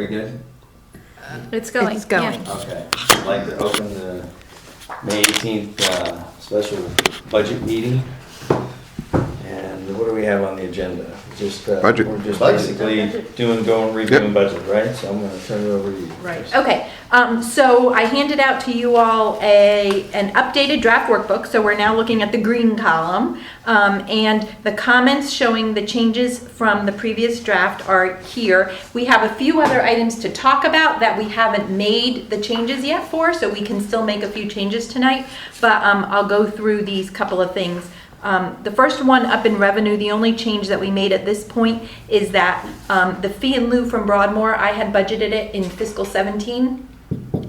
We good? It's going. It's going. Yeah. Okay. I'd like to open the May 18th special budget meeting. And what do we have on the agenda? Just Budget. We're just Budget. basically reviewing budget, right? So I'm going to turn it over to you. Right, okay. So I handed out to you all an updated draft workbook, so we're now looking at the green column. And the comments showing the changes from the previous draft are here. We have a few other items to talk about that we haven't made the changes yet for, so we can still make a few changes tonight. But I'll go through these couple of things. The first one up in revenue, the only change that we made at this point is that the fee in lieu from Broadmoor, I had budgeted it in fiscal 17,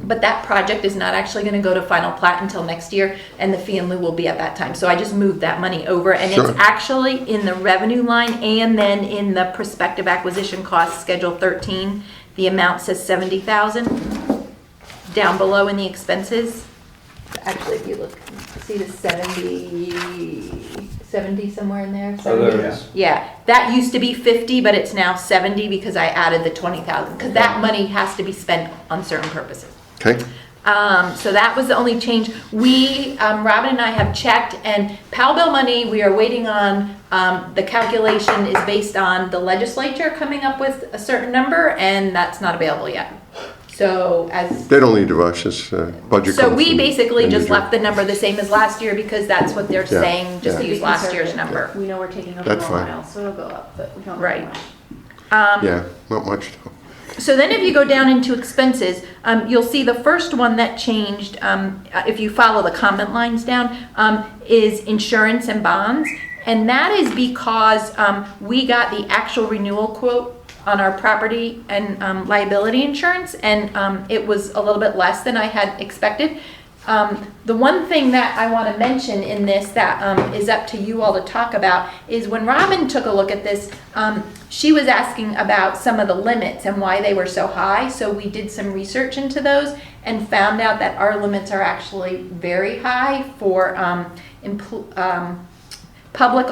but that project is not actually going to go to final plat until next year, and the fee in lieu will be at that time. So I just moved that money over, and Sure. it's actually in the revenue line and then in the prospective acquisition cost, Schedule 13. The amount says 70,000 down below in the expenses. Actually, if you look, see the 70 somewhere in there? Oh, there it is. Yeah, that used to be 50, but it's now 70 because I added the 20,000, because that money has to be spent on certain purposes. Okay, So that was the only change. We, Robin and I have checked, and Powell bill money, we are waiting on, the calculation is based on the legislature coming up with a certain number, and that's not available yet. So as they don't need to rush, it's budget. so comes we in basically just individual. left the number the same as last year because that's what they're Yeah, saying, just yeah. use last year's number. We know we're taking over That's more fine. miles, so it'll go up, but we don't know Right. how much. Yeah, not much though. So then if you go down into expenses, you'll see the first one that changed, if you follow the comment lines down, is insurance and bonds. And that is because we got the actual renewal quote on our property and liability insurance, and it was a little bit less than I had expected. The one thing that I want to mention in this that is up to you all to talk about is when Robin took a look at this, she was asking about some of the limits and why they were so high. So we did some research into those and found out that our limits are actually very high for public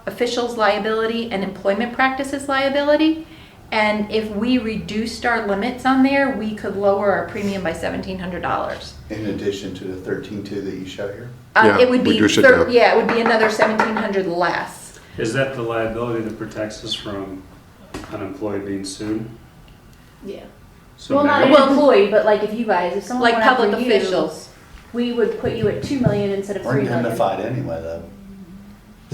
officials liability and employment practices liability. And if we reduced our limits on there, we could lower our premium by $1,700. In addition to the 13.2 that you show here? Yeah, It would be, reduce it down. yeah, it would be another 1,700 less. Is that the liability that protects us from an employee being sued? Yeah. So Well, not now- an Well- employee, but like if you guys, if someone Like went after public you, officials. we would put you at 2 million instead of We're 3 million. indemnified anyway, though.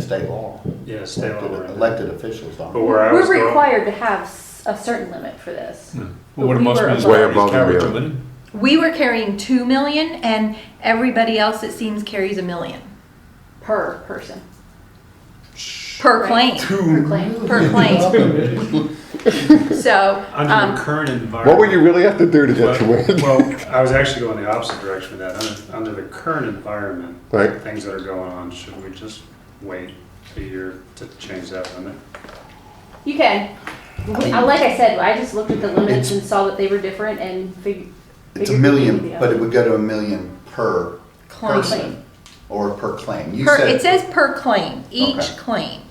State law. Yeah, state law. Elected- right. Elected officials aren't. But where I was We're going, required to have a certain limit for this. Well, what it We must were mean is Way already above and carried beyond. 2 million. We were carrying 2 million and everybody else it seems carries 1 million Per person. per Right. claim, Per claim. per claim. So, under the current environment. What would you really have to do to get your win? Well, I was actually going the opposite direction with that. Under the current environment, Right. things that are going on, should we just wait a year to change that limit? You can. Like I said, I just looked at the limits It's- and saw that they were different and figured. It's a million, but it would go to $1 million per claim. person or per claim. You Per, said it says per claim, each Okay. claim.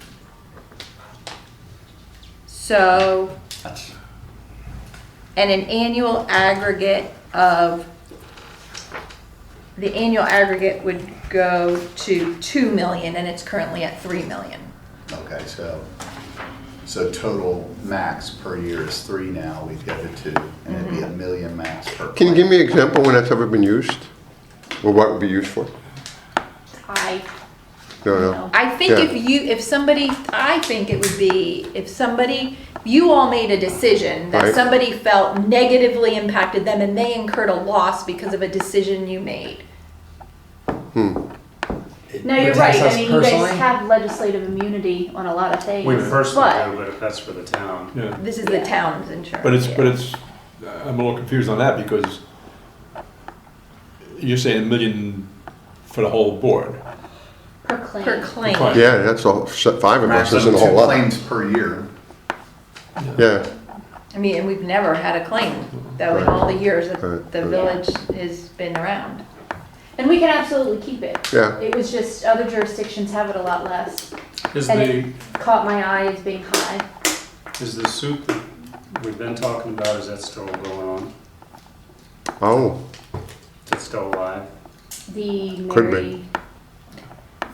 So, That's- and an annual aggregate of, the annual aggregate would go to 2 million and it's currently at 3 million. Okay, so total max per year is 3 now, we've got to 2, and it'd be $1 million max per. Can you give claim. me an example when that's ever been used? Or what it would be used for? I No, no. know. I think Yeah. if somebody, I think it would be if somebody, you all made a decision that Right. somebody felt negatively impacted them and they incurred a loss because of a decision you made. No, you're right. I mean, you guys have legislative immunity on a lot of things. We personally but do, but if that's for the town. Yeah, This is the town's insurance. but it's, I'm a little confused on that because you're saying $1 million for the whole board. per claim. Per claim. Fine. Yeah, that's all, 5 of us Maximum isn't a 2 whole lot. claims per year. Yeah, I mean, and we've never had a claim, though, in Right. all the years that Right. the village has been around. And we can absolutely keep it. yeah. It was just other jurisdictions have it a lot less. Is And the, it caught my eye as being high. is the suit that we've been talking about, is that still going on? Oh, Is it still alive? The Could be. Mary,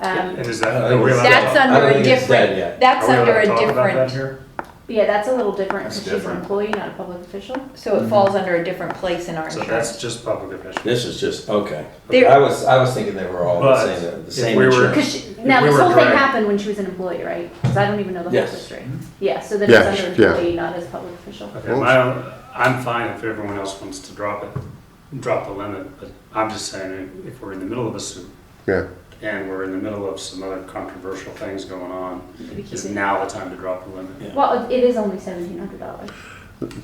And is I that, don't are we think allowed That's to- I under don't a think it's dead different, yet. that's are we allowed under to a talk about that different, here? yeah, that's a little different That's because she's an different. employee, not a public official. so it falls under a different place in our So insurance. that's just public official. This is just, okay. There- I was thinking they were all the But same, the if same we were- insurance. Because now we this were whole thing direct- happened when she was an employee, right? Because I don't even know the whole Yes. history. Yeah, so then Yes, it's under yeah. employee, not as public official. Okay, I'm fine if everyone else wants to drop the limit, but I'm just saying, if we're in the middle of a suit, yeah. and we're in the middle of some other controversial things going on, Maybe keep is it- now the time to drop the limit. Yeah. Well, it is only $1,700.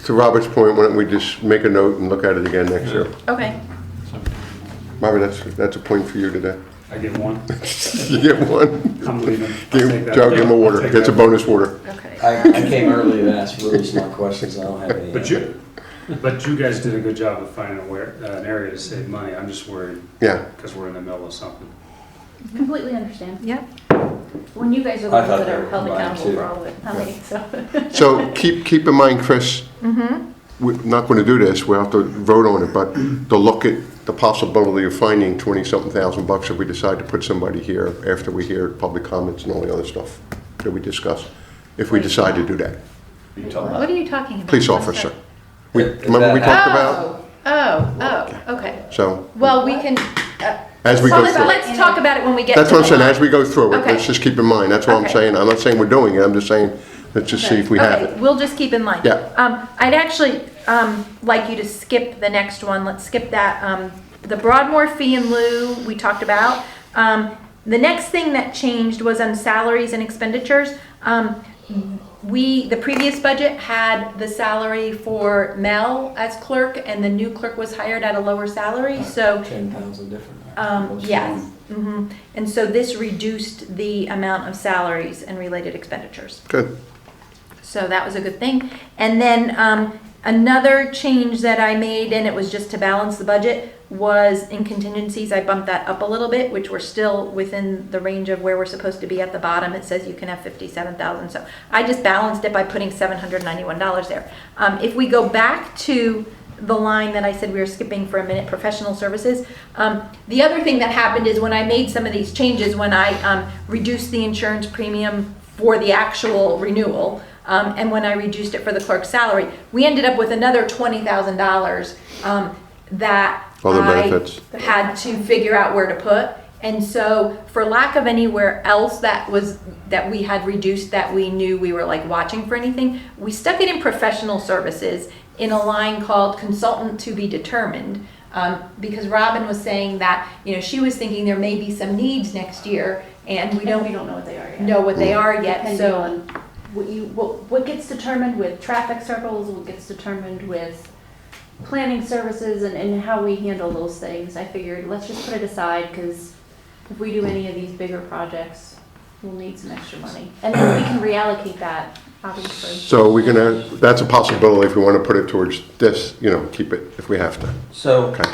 To Robert's point, why don't we just make a note and look at it again next year? Okay, Bobby, that's a point for you today. I get one, You get one. I'm leaving. I'll take that. Joe, give him a I'll water. take Gets a that. bonus water. okay. I came early to ask really smart questions, I don't have any. But you guys did a good job of finding an area to save money. I'm just worried Yeah. because we're in the middle of something. Completely understand. Yep, When you guys are the I ones thought that they are were held combined, accountable too. for all of it, not me, so. So keep in mind, Chris, we're not going to do this, we'll have to vote on it, but to look at the possibility of finding 20-something thousand bucks if we decide to put somebody here after we hear public comments and all the other stuff that we discuss, if we decide to do that. You talking what about? are you talking about? Police I'm officer. sorry. Remember we talked about? Okay. So, Well, we can, as we go let's, through. let's talk about it when we get to That's what I'm the saying, line. as we go through it, Okay. let's just keep in mind, that's what I'm Okay. saying. I'm not saying we're doing it, I'm just saying, let's just see if we have Okay, it. we'll just keep in mind. Yeah. I'd actually, like you to skip the next one, let's skip that. The Broadmoor fee in lieu, we talked about. The next thing that changed was on salaries and expenditures. The previous budget had the salary for Mel as clerk, and the new clerk was hired at a lower salary, so 10,000 different. yes. And so this reduced the amount of salaries and related expenditures. Good. So that was a good thing. And then another change that I made, and it was just to balance the budget, was in contingencies. I bumped that up a little bit, which we're still within the range of where we're supposed to be at the bottom. It says you can have 57,000. So I just balanced it by putting $791 there. If we go back to the line that I said we were skipping for a minute, professional services. The other thing that happened is when I made some of these changes, when I reduced the insurance premium for the actual renewal, and when I reduced it for the clerk's salary, we ended up with another $20,000 that Other I benefits. had to figure out where to put. And so for lack of anywhere else that we had reduced, that we knew we were like watching for anything, we stuck it in professional services in a line called consultant to be determined. Because Robin was saying that, she was thinking there may be some needs next year, and we We don't don't know what they are yet. know what they are yet. Depending So on what gets determined with traffic circles, what gets determined with planning services and how we handle those things. I figured, let's just put it aside, because if we do any of these bigger projects, we'll need some extra money. And then we can reallocate that, obviously. So we can, that's a possibility if we want to put it towards this, keep it if we have to. So, Okay.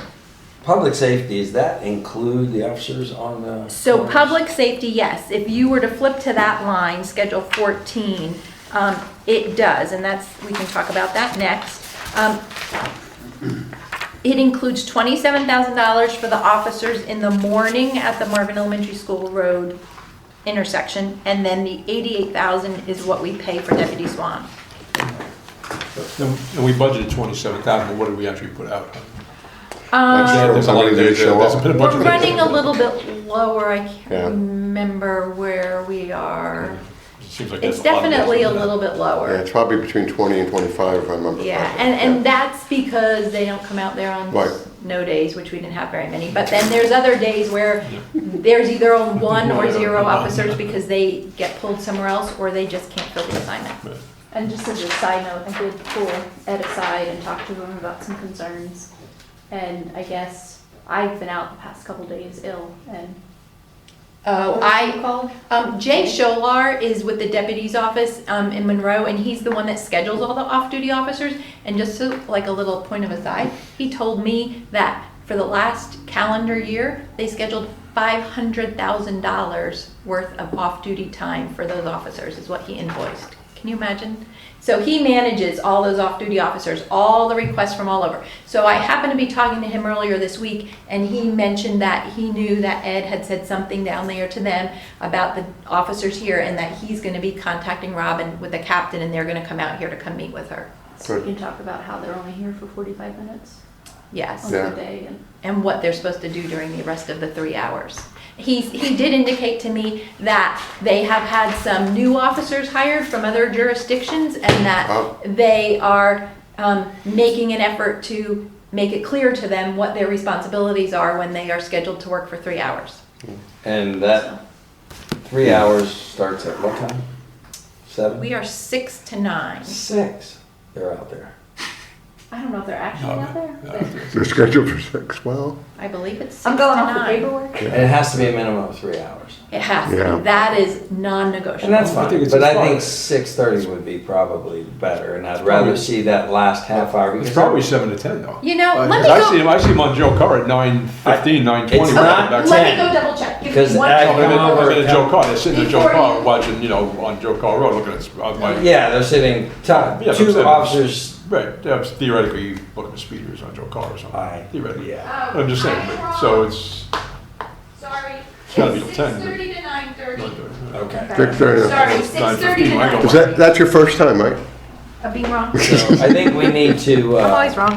public safety, does that include the officers on the? So corners? public safety, yes. If you were to flip to that line, Schedule 14, it does, and we can talk about that next. It includes $27,000 for the officers in the morning at the Marvin Elementary School Road intersection, and then the $88,000 is what we pay for Deputy Swan. And we budgeted 27,000, but what did we actually put out? Sure, There's a lot of somebody days didn't show there's up. been a bunch We're of days. running a little bit lower. I Yeah. can't remember where we are. It seems like It's there's a lot of days definitely a with that. little bit Yeah, lower. it's probably between 20 and 25 if I remember Yeah, correctly. and that's because they don't come out there on Right. snow days, which we didn't have very many. But then there's other days where there's either one or zero officers because they get pulled somewhere else or they just can't fill the assignment. And just as a side note, I did pull Ed aside and talk to him about some concerns. And I guess I've been out the past couple days ill, and Oh, what was it called? Jay Scholar is with the deputy's office in Monroe, and he's the one that schedules all the off-duty officers. And just so, like a little point of aside, he told me that for the last calendar year, they scheduled $500,000 worth of off-duty time for those officers, is what he invoiced. Can you imagine? So he manages all those off-duty officers, all the requests from all over. So I happened to be talking to him earlier this week, and he mentioned that he knew that Ed had said something down there to them about the officers here, and that he's gonna be contacting Robin with the captain, and they're gonna come out here to come meet with her. So we can talk about how they're only here for 45 minutes Yes. on Yeah. the day. And what they're supposed to do during the rest of the 3 hours. He did indicate to me that they have had some new officers hired from other jurisdictions, and that Oh. they are making an effort to make it clear to them what their responsibilities are when they are scheduled to work for 3 hours. And that 3 hours starts at what time? 7? We are 6 to 9. 6, they're out there. I don't know if they're actually out there. but They're scheduled for 6, well, I believe it's 6 I'm going to off the 9. paperwork. And it has to be a minimum of 3 hours. It has to Yeah. be. That is non-negotiable. And that's I fine, think it's but I fine. think 6:30 would be probably better, and I'd rather see that last half hour. It's because probably 7 to 10 though. You know, let me I see go, him, I see him on Joe Carr at 9:15, 9:20. It's right not back let ten. me go double check. Give Because me one I- No, second. but come over- in a Joe Carr, they're sitting in Joe Before Carr you- watching, on Joe Carr Road, looking at, my, Yeah, they're sitting, Yeah, but I'm 2 saying- officers. right, theoretically, looking at speeders on Joe Carr or something. Aye. Theoretically. Yeah. I'm just saying, but, so it's, Sorry. gotta be It's 10. 6:30 to 9:30. Okay. 6:30. Sorry, 9:15, 6:30 to I go- 9:30. That's your first time, right? I'm being wrong. So I think we need to, I'm always wrong.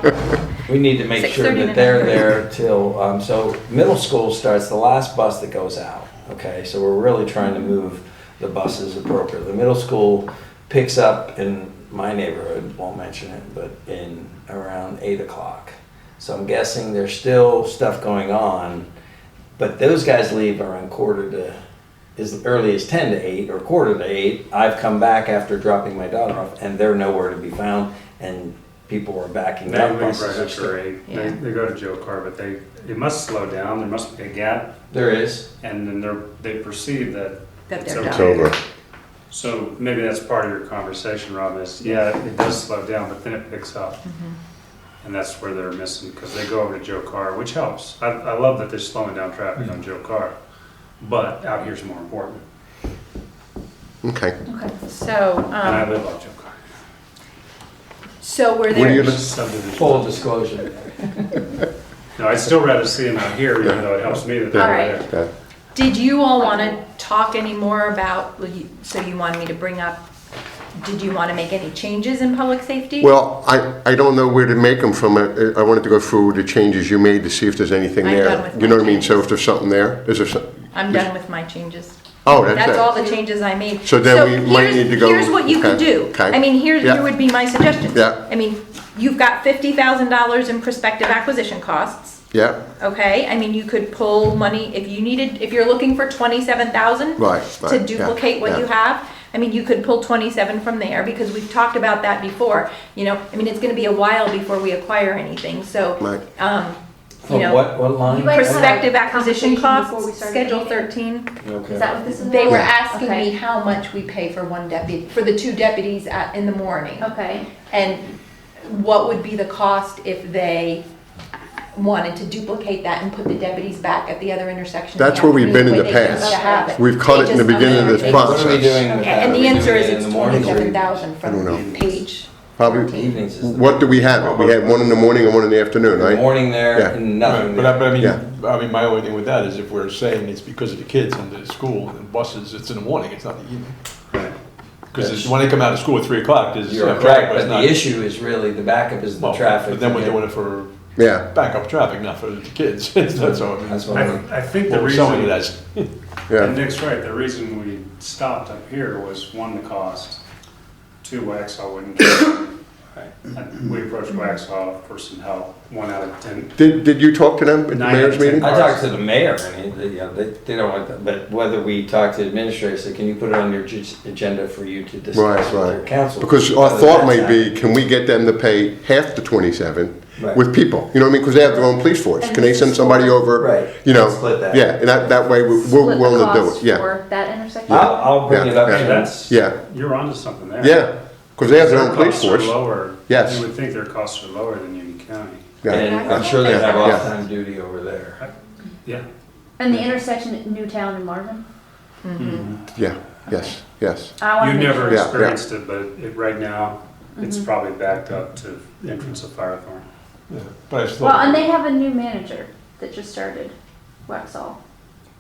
we need to make sure 6:30 that to they're 9:30. there till, so middle school starts the last bus that goes out, okay? So we're really trying to move the buses appropriately. Middle school picks up in my neighborhood, won't mention it, but in around 8 o'clock. So I'm guessing there's still stuff going on, but those guys leave around as early as 10 to 8 or quarter to 8. I've come back after dropping my daughter off, and they're nowhere to be found, and people are backing They up. leave Buses right are still- after 8. Yeah. They go to Joe Carr, but it must slow down, there must be a gap, There is. and then they perceive that That it's they're okay. It's over. So maybe that's part of your conversation, Rob, is, yeah, it does slow down, but then it picks up. And that's where they're missing, because they go over to Joe Carr, which helps. I love that they're slowing down traffic on Joe Carr, but out here's more important. Okay. Okay. So, And I live on Joe Carr. so we're Where do you there. live? Subdivision. Full disclosure. No, I'd still rather see them out here, even though it helps me that they're All right. there. Yeah. Did you all want to talk any more about, so you wanted me to bring up, did you want to make any changes in public safety? Well, I don't know where to make them from. I wanted to go through the changes you made to see if there's anything I'm there. done with You know my what I mean? So changes. if there's something there, is there some? I'm done with my changes. Oh, that's That's it. all the changes I made. So then we might here's- need to go- Here's what you could okay, do. okay. I mean, here Yeah. would be my suggestions. Yeah. I mean, you've got $50,000 in prospective acquisition costs. Yeah, Okay, I mean, you could pull money, if you're looking for 27,000 right, to right. duplicate what you have, I mean, you could pull 27 from there, because we've talked about that before. You know, I mean, it's gonna be a while before we acquire anything, so, Right. you From know, what line? You guys- prospective acquisition Conversation before we costs, started Schedule the meeting? 13. Okay. Is that what this is They about? were Yeah. asking Okay. me how much we pay for one deputy, for the 2 deputies in the morning. Okay. And what would be the cost if they wanted to duplicate that and put the deputies back at the other intersection? That's where we've been in the Way they past. used to have it. We've cut They it in the just come beginning of and this take- What are we process. doing with Okay, that? and Are the we answer doing is it in it's the mornings or 27,000 I don't know. from page. Probably, evenings? Is the- what do we have? We had one in the morning and one in the afternoon, The right? morning there Yeah. and Right, nothing but there. I mean, my only thing with that is if we're saying it's because of the kids and the school and buses, it's in the morning, it's not the evening. Right. Because when they come out of school at 3 o'clock, there's. You're traffic, correct, it's but not- the issue is really, the backup is the well, traffic. But then we're to get- doing it for Yeah, backup traffic, not for the kids. That's all. That's what I mean. I think the What we're selling it reason, as. yeah. and Nick's right, the reason we stopped up here was, one, the cost, 2, Waxhaw wouldn't get it. And we approached Waxhaw for some help, 1 out of 10. Did you talk to them at the 9 mayor's out of 10 meeting? I talked to the mayor, and they don't want that, but whether we talk to the administrator, say, can you put it on your agenda for you to discuss Right, with your right. council? Because our Whether thought that's might be, happening. can we get them to pay half the 27 Right. with people? You know what I mean? Because they have their own police force. And Can they this send is somebody for- over? Right. You know, Split that. yeah, and that way we're Split the willing to do cost it, yeah. For that intersection? I'll bring Yeah, it up. yeah. to That's, Yeah, you're onto something there. yeah, because they have their Their own police costs are force. lower. Yes. You would think their costs are lower than Union County. Yeah, And I'm sure they have Yeah, yeah. off-time duty over there. Yeah. And the intersection at Newtown and Marvin? Mhm. yeah. Yes, yes. I wanna You make never sure. Yeah, yeah. experienced it, but right now, it's Mhm. probably backed up to the entrance of Firethorn. Yeah, but I still. Well, and they have a new manager that just started, Waxall.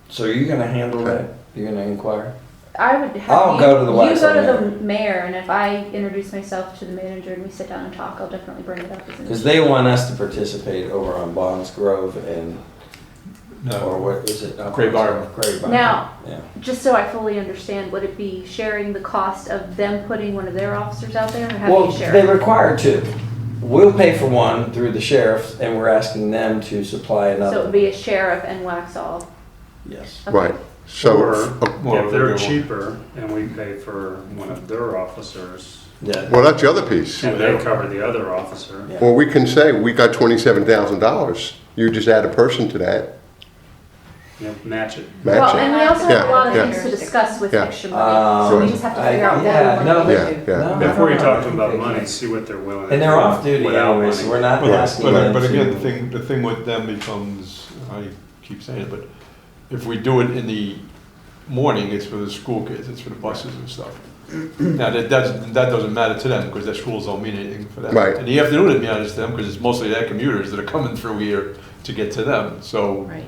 So are you gonna handle that? You're gonna inquire? I would have I'll you, go to the you Waxaw go to the mayor. mayor, and if I introduce myself to the manager and we sit down and talk, I'll definitely bring it up as an Because issue. they want us to participate over on Bonds Grove and, or No, what is it? Great Barn. Great Barn. Now, Yeah. just so I fully understand, would it be sharing the cost of them putting one of their officers out there, or how do Well, you share? they require two. We'll pay for one through the sheriff, and we're asking them to supply So it another. would be a sheriff and Waxall. Yes. Okay. Right. So, Or Well, if they're they're- cheaper and we pay for one of their officers, Yeah. well, that's the other piece. and they cover the other officer. Yeah. Well, we can say, we got $27,000. You just add a person to that, You know, match it. match Well, it. and we also have a Yeah, lot of yeah. things to discuss with Yeah. extra money, so we just have to figure out what we Yeah, want no, to Yeah, do. yeah. No, Before you no, talk to no, them about they money, can't. see what they're willing to do. And they're off duty without anyway, so money. we're not But- asking them but again, to. the thing with them becomes, I keep saying it, but if we do it in the morning, it's for the school kids, it's for the buses and stuff. Now, that doesn't matter to them, because their schools don't mean anything for them. Right. In the afternoon, it matters to them, because it's mostly their commuters that are coming through here to get to them, so, Right.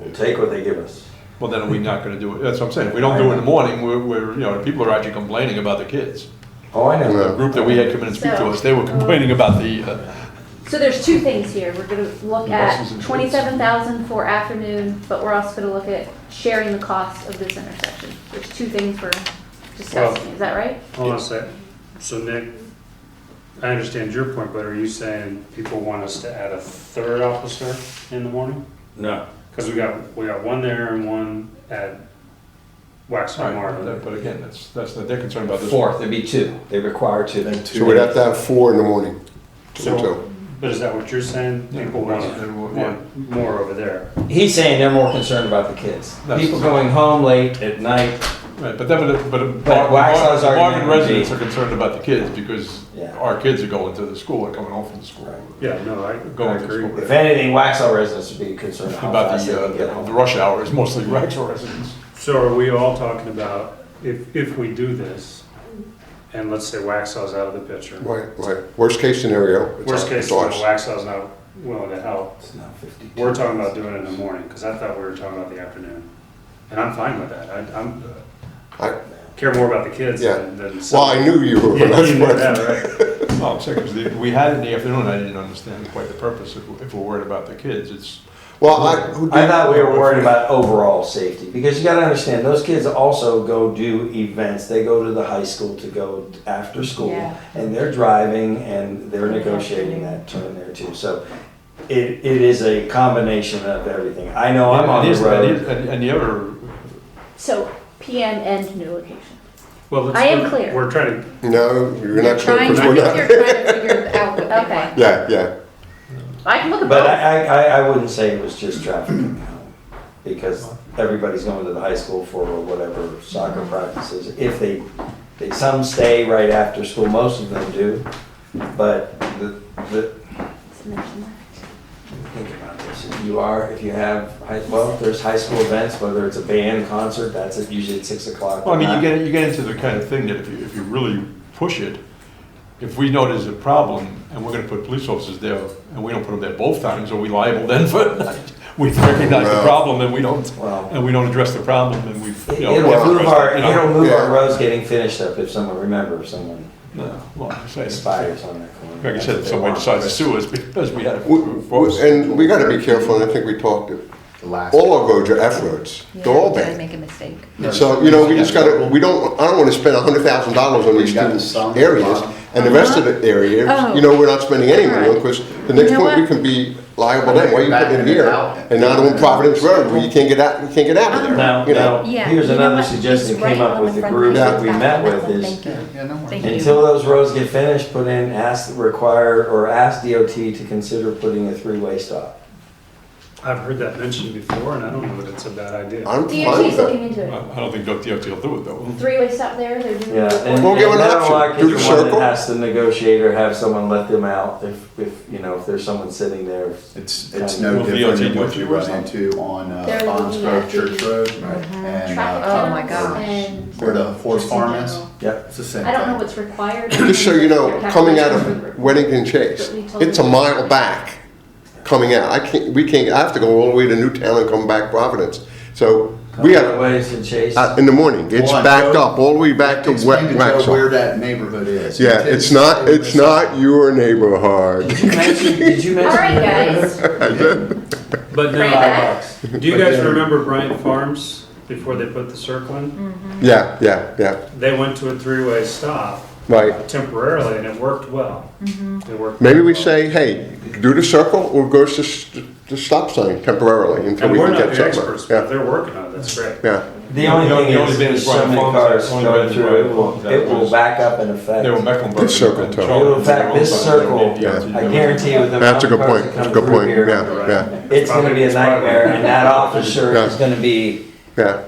We'll take what they give us. well, then we're not gonna do it, that's what I'm saying, if we don't do it in the morning, we're, you know, people are actually complaining about the kids. Oh, I know. Yeah. The group that we had come in and speak to us, they were complaining about the, So there's two things here. We're gonna look The at buses and kids. 27,000 for afternoon, but we're also gonna look at sharing the cost of this intersection. There's two things we're discussing, is that right? Hold on a sec. So Nick, I understand your point, but are you saying people want us to add a third officer in the morning? No. Because we got one there and one at Waxaw Marvin. but again, that's, they're concerned about this. Fourth, there'd be two. They require two. So we'd have to have 4 in the morning. So, but is that what you're saying? Yeah, People yeah. want more over there. He's saying they're more concerned about the kids. That's- People going home late at night. Right, but Waxaw's the argument Marvin would residents be- are concerned about the kids, because Yeah. our kids are going to the school and coming home from the school. Right. Yeah, no, I Going to agree. school. If anything, Waxaw residents would be concerned how About fast they can the get home. rush hour is mostly Waxaw residents. So are we all talking about, if we do this, and let's say Waxaw's out of the picture, Right, right. Worst case scenario. it's worst our- case it's scenario, ours. Waxaw's not willing to help, It's now 52. we're talking about doing it in the morning, because I thought we were talking about the afternoon. And I'm fine with that, I- care more about the kids Yeah. than. Well, I knew you were, Yeah, that's you know what. that, right? Oh, I'm saying, because we had it in the afternoon, I didn't understand quite the purpose, if we're worried about the kids, it's. Well, I thought we were worried about overall safety, because you gotta understand, those kids also go do events, they go to the high school to go after school, Yeah. and they're driving, and they're negotiating that turn there too, so it is a combination of everything. I know I'm on the road. And the other, So PM and new location. Well, let's- I am clear. We're trying to, No, you're not clear. Trying, 'cause I we're think not- you're trying to figure out what they Okay. want. Yeah, yeah. I can look at But both. I wouldn't say it was just traffic coming home, because everybody's going to the high school for whatever soccer practices. If some stay right after school, most of them do, but think about this, if you have, there's high school events, whether it's a band concert, that's usually at 6 o'clock. well, I mean, you get into the kind of thing that if you really push it, if we know there's a problem and we're gonna put police officers there, and we don't put them there both times, are we liable then for, we recognize the Well- problem and we don't Well, address the problem, and we, you know. it'll we have to move address our, that, you know. it'll move our Yeah. roads getting finished up if someone No, well, I'm saying, expires on that corner. like I said, if somebody decides to sue us because we had. And we gotta be careful, and I think we talked, The last. all our roads are F roads. They're all Did I bad. make a mistake? So, you know, we just gotta, I don't wanna spend $100,000 on these You got two the sun, areas, bottom. and the rest of the area, Oh. you know, we're not spending any money on, because the next You know point, we what? can be liable then, why you put it in here, and not on Providence Road, where you can't get out of there, Now, you know? Yeah, here's you know another what? suggestion He's came right up on with the the front group page that of we that met with article. is, Thank you. Yeah, no worries. Thank you. until those roads get finished, ask DOT to consider putting a three-way stop. I've heard that mentioned before, and I don't know that it's a bad idea. I'm fine DOT's with that. looking into I it. don't think DOT will do it though. Three-way stop there, they're doing. Yeah, it. and We'll give an then option. like Do the if the one circle. that has to negotiate or have someone let them out if you know, if there's someone sitting there. It's Kind no of- different than Will what VLT you do it run first? into on They're Bonds looking Grove at Church the- Road. Right. And, Traffic Oh my counts gosh. and. where the horse just in farm is. general. Yep. It's the same I don't know thing. what's required. Just so you know, Your coming out calculation of for- Weddington Chase, it's a mile back coming out. I have to go all the way to Newtown and come back Providence. So we Couple of have, ways to chase. in the morning, it's Well, backed Joe, up all the way back to Explain to Joe where Waxhaw. that neighborhood is. Yeah, He it's tends not, to it's stay with not your neighborhood. Did you mention? All right, guys. But Bring it now, back. do you guys remember Bryant Farms before they put the circle in? Yeah, They went to a three-way stop right. temporarily, and it worked well. It worked Maybe we well. say, hey, do the circle or goes to the stop sign temporarily until And we we're can not get the somewhere. experts, but Yeah, they're working on it, that's great. yeah. The only The thing only is, thing there's is so Brian many Farms cars has only going been through, Brian it will, Farms, it will that is- back up in effect. They were Mecklenburg. The circle and too. Charlotte. In fact, this circle, Yeah. I guarantee you with the amount That's a of good cars point, that that's a come good through point, here, yeah. it's gonna be a nightmare, and that officer Yeah. is gonna be, Yeah,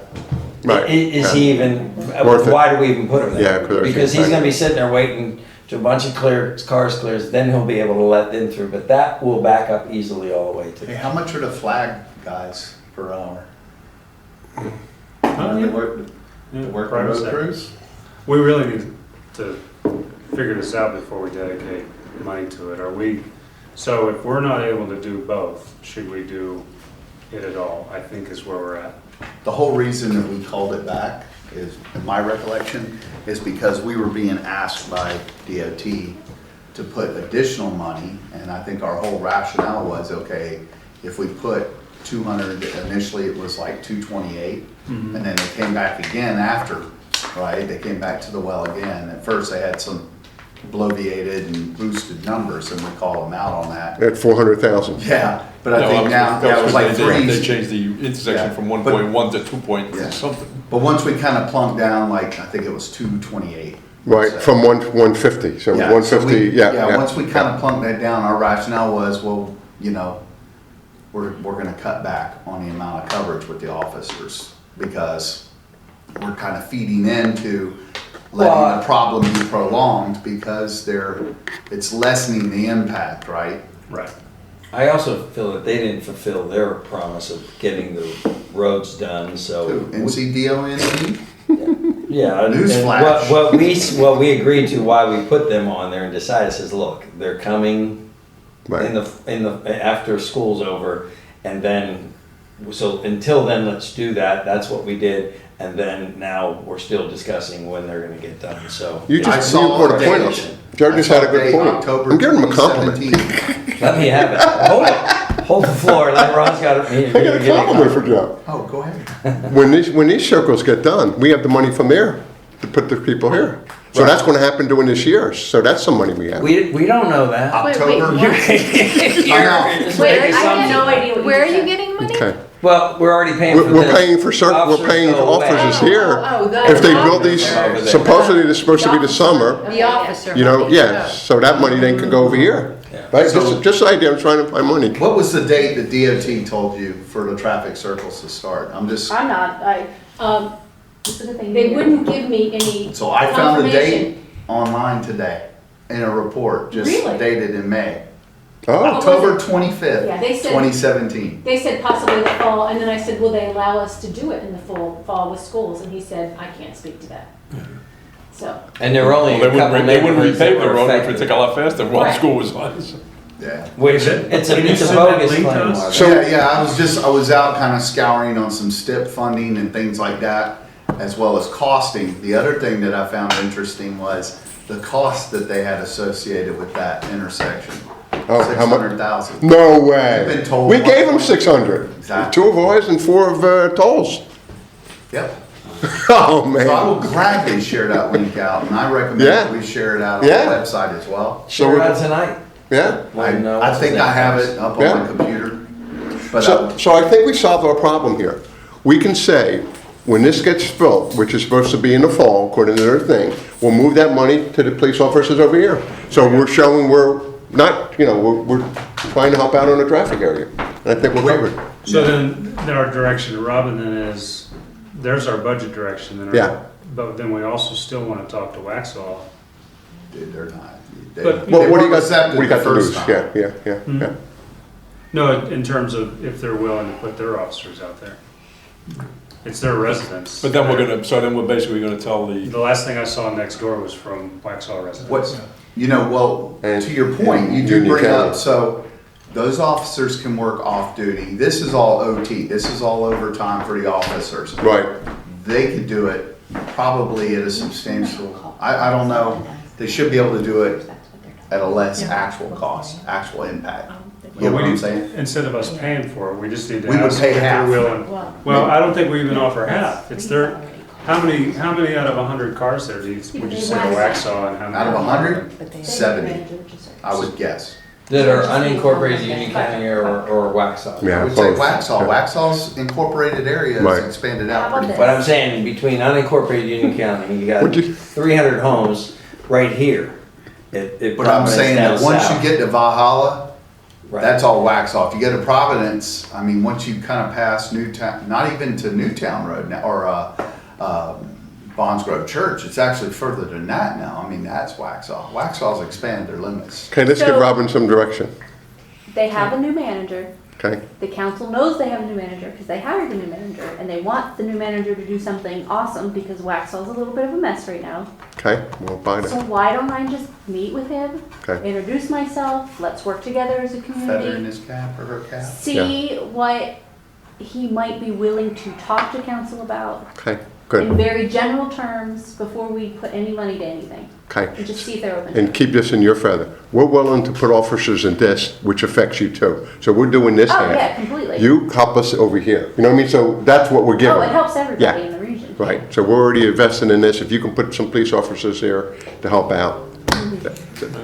right. is he even, Worth it. why do we even put him there? Yeah, 'cause they're Because he's right. gonna be sitting there waiting till a bunch of cars clears, then he'll be able to let them through, but that will back up easily all the way Hey, to. how much are the flag guys per hour? Huh? They work, Yeah, they work private road sector. crews? We really need to figure this out before we dedicate money to it. So if we're not able to do both, should we do it at all? I think is where we're at. The whole reason that we called it back is, in my recollection, is because we were being asked by DOT to put additional money, and I think our whole rationale was, okay, if we put 200, initially it was like 228, and then they came back again after, right? They came back to the well again. At first, they had some bloviated and boosted numbers, and we called them out on that. At 400,000. Yeah, but I No, think now, that yeah, it was like because They three. changed the intersection Yeah, from but- 1.1 to 2 point Yeah. something. But once we kind of plunked down, like, I think it was 228. Right, from 150, so Yeah, 150, yeah. Yeah, once we kind of plunked that down, our rationale was, well, you know, we're gonna cut back on the amount of coverage with the officers because we're kind of feeding into letting Well, the problem be prolonged because it's lessening the impact, right? Right. I also feel that they didn't fulfill their promise of getting the roads done, so. NCDOT? Yeah, and Newsflash. what we agreed to, why we put them on there and decided, says, look, they're coming Right. in the, after school's over, and then, so until then, let's do that, that's what we did, and then now we're still discussing when they're gonna get done, so. You I just, you saw put a a point date. up. Joe just had a good point. October I'm giving him a compliment. 2017. Let me have it, hold the floor, let Ron's got it. I got a compliment for Joe. Oh, go ahead. When these circles get done, we have the money from there to put the people here. So that's gonna happen during this year, so that's some money we have. We don't know that. Wait, October. what? I know. Just Wait, making I have assumptions. no idea what Where are you you said. getting money? Okay. Well, we're already paying for We're this. paying for we're Officers paying go away. officers here. Oh, the If they build these, officers. supposedly they're supposed to be the summer, The officer. you know, money. yes, so that money then can go over here. Yeah. Right, So- just an idea, I'm trying to find money. What was the date that DOT told you for the traffic circles to start? I'm just, I'm not, this is the thing. They wouldn't give me any so I found the date confirmation. online today in a report, just Really? dated in May. Oh, October Yeah, 25th, they said- 2017. They said possibly the fall, and then I said, will they allow us to do it in the fall with schools? And he said, I can't speak to that. So, And there were only Well, a couple they wouldn't neighborhoods that repave the were road if it affected. took a lot faster while Right. school was on. Yeah. Which, Is it? it's a Can you send that bogus link to claim. us? Mark. So- Yeah, I was out kind of scouring on some STIP funding and things like that, as well as costing. The other thing that I found interesting was the cost that they had associated with that intersection. Oh, how much? 600,000. no way. I've been told We gave them 1.2. 600. Exactly. 2 of ours and 4 of Toll's. Yep. Oh, So I will man. gladly share that link out, and I recommend Yeah. that we share it out on the Yeah. website as well. Share it out tonight. Yeah. I think I have it up on Yeah. my computer, but So I think we solved our problem here. We can say, when this gets built, which is supposed to be in the fall, according to their thing, we'll move that money to the police officers over here. So we're showing we're not, we're trying to help out on the traffic area. I think we're covered. So then our direction to Robin then is, there's our budget direction. Then Yeah. But then we also still want to talk to Waxhaw. They're not. They- But- Well, they what do you weren't got, accepted what do you got the to first lose? time. Yeah. No, in terms of if they're willing to put their officers out there. It's their residents. But then we're basically gonna tell the, The last thing I saw next door was from Waxhaw residents. What's, you know, well, And- to your point, you and do Union bring County. up, so those officers can work off duty. This is all OT. This is all overtime for the officers. Right. They could do it probably at a substantial, I don't know, they should be able to do it at a less actual cost, actual impact. You know what I'm saying? Instead of us paying for it, we just need to We would ask pay if they're half. willing. Well, I don't think we even offer half. It's their, how many out of 100 cars there do you, would you say to Waxhaw and how many? Out of are 100, But 70, I would guess. That are unincorporated Union County or Waxhaw. Yeah. I would say both. Waxhaw, Waxhaw's incorporated area Right. is expanded How out about pretty this? But I'm saying between unincorporated Union County, you got Would you- 300 homes right here. At But I'm Providence saying down that once you south. get to Valhalla, Right. that's all Waxhaw. If you get to Providence, I mean, once you kind of pass Newtown, not even to Newtown Road now, or Bonds Grove Church, it's actually further than that now. I mean, that's Waxhaw. Waxhaw's expanded their limits. Okay, let's give So- Robin some direction. They have a new manager. Okay, The council knows they have a new manager because they hired the new manager, and they want the new manager to do something awesome because Waxhaw's a little bit of a mess right now. okay, we'll buy So that. why don't I just meet with him, Okay. introduce myself, let's work together as a Feather in community, his cap or her cap. see what he might be willing to talk to council about Okay, in good. very general terms before we put any money to anything, Okay. and just see if they're open to And it. keep this in your feather. We're willing to put officers in this, which affects you too. So we're doing this Oh, half. yeah, completely. You help us over here. You know what I mean? So that's what we're giving. Oh, it helps everybody Yeah. in the region. Right, so we're already investing in this. If you can put some police officers here to help out.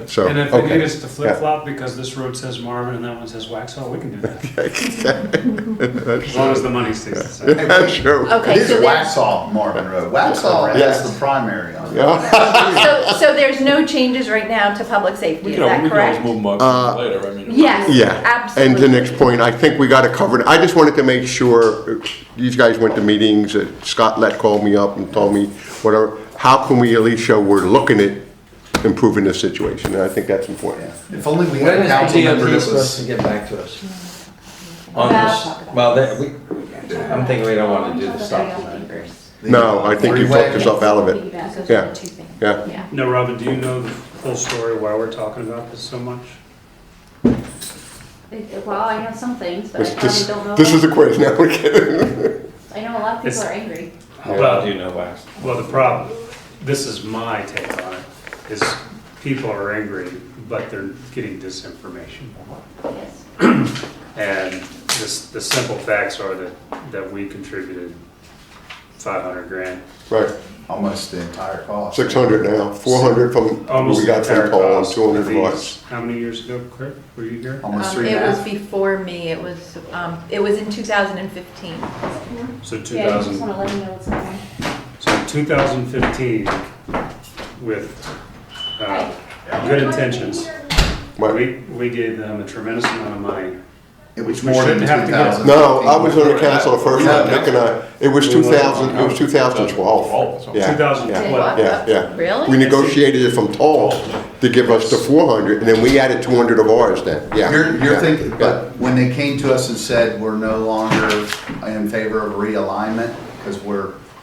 So, And if they need okay. us to flip-flop because this road says Marvin and that one says Waxhaw, we can do that. As long as the money stays the same. Hey, That's wait, true. Okay, It is so there's, Waxhaw Marvin Road. Waxhaw Yes. has the primary on it. Yeah, so there's no changes right now to public safety, we is can that always correct? move them up later, I mean. Yes, yeah. absolutely. And the next point, I think we got it covered. I just wanted to make sure, these guys went to meetings, Scott Lett called me up and told me, whatever, how can we at least show we're looking at improving this situation? And I think that's important. Yeah. If only we When had a is council the member DOT that supposed to was. get back to us? On this, well, I'm thinking we don't want to do the stop sign. No, I think you talked yourself out of it. Yeah, yeah. Yeah. No, Robin, do you know the full story why we're talking about this so much? Well, I know some things, but I This, probably this, don't know. this is the quiz, now we're kidding. I know a lot of people It's- are angry. Well, I do know Wax. Well, the problem, this is my take on it, is people are angry, but they're getting disinformation. Yes. And the simple facts are that we contributed 500 grand. Right, Almost the entire cost. 600 now, 400 from, Almost we the got from entire Paul, and cost 200 of from these. us. How many years ago, Kurt, were you here? Almost three It and a was half. before me, it was in 2015. So Yeah, I just 2000, wanna let you know what's going on. so 2015, with good intentions, What? we gave them a tremendous amount of money. It was we more than shouldn't have to get. 2000. No, I was on the council the first time, Nick and I, it was We wasn't 2000, it was 2012. Yeah, 2012. yeah, yeah, yeah. Really? We negotiated it from Toll to give us the 400, and then we added 200 of ours then, yeah. You're yeah. thinking, but when they came to us and said, we're no longer in favor of realignment, because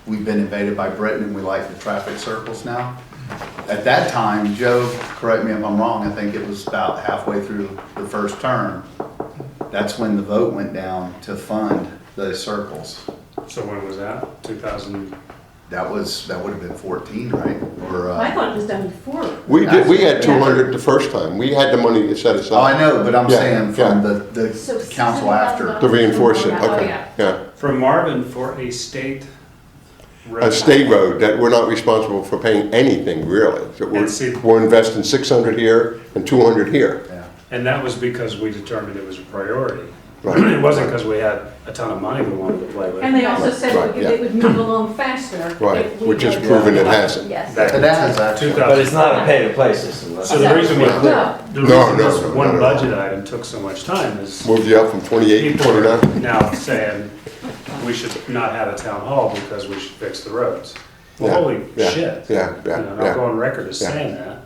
we've been invaded by Britain and we like the traffic circles now. At that time, Joe, correct me if I'm wrong, I think it was about halfway through the first term. That's when the vote went down to fund those circles. So when was that? 2000? That would have been 14, right? Or, I thought it was done before. We did, we had 200 the first time, we had the money to set aside. oh, I know, but I'm Yeah, saying from yeah. the So council after. To reinforce it, Oh, okay, yeah. yeah. From Marvin for a state road. A state road that we're not responsible for paying anything, really. So And see- we're investing 600 here and 200 here. Yeah. And that was because we determined it was a priority. Right. It wasn't because we had a ton of money we wanted to play with. And they also said Right, it would move along faster. Right, if we which is had- proven it hasn't. Yes. Back in It has, actually. 2000. But it's not a pay-to-play system. So the reason we, No. the No, reason no, this no, one no, no. budget item took so much time is Moved you up from 28 to people 29? are now saying we should not have a town hall because we should fix the roads. Well, Yeah, holy yeah, shit. yeah, You know, yeah, and I'll go yeah. on record as Yeah. saying that.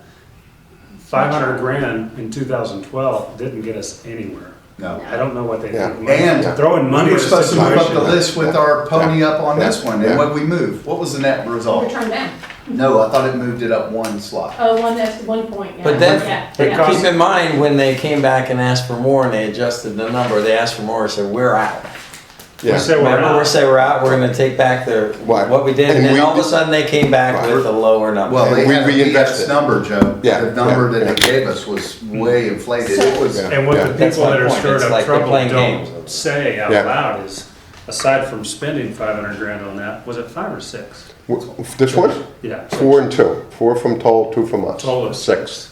500 grand in 2012 didn't get us anywhere. No. I don't know what they Yeah. did. And Throwing money we were at a supposed to move up the situation. list with our pony up on this one, Yeah. and what we moved? What was the net We result? turned down. No, I thought it moved it up one slot. Oh, that's 1 point, yeah. But then, Yeah, but yeah. keep in mind, when they came back and asked for more and they adjusted the number, they asked for more and said, we're out. We Yeah. said we're Remember, we out. say we're out, we're gonna take back their, Right. what we did, And and then we- all of a sudden they came back Right. with a lower number. Well, they And we had a BS reinvested. number, Joe. Yeah, The number yeah, that they gave us was way inflated. It was, Yeah. And what the That's people my that are point. stirred It's up like they're trouble playing don't games. say out Yeah. loud is, aside from spending 500 grand on that, was it 5 or 6? This one? Yeah. 4 and 2. 4 from Toll, 2 from us. Toll of 6.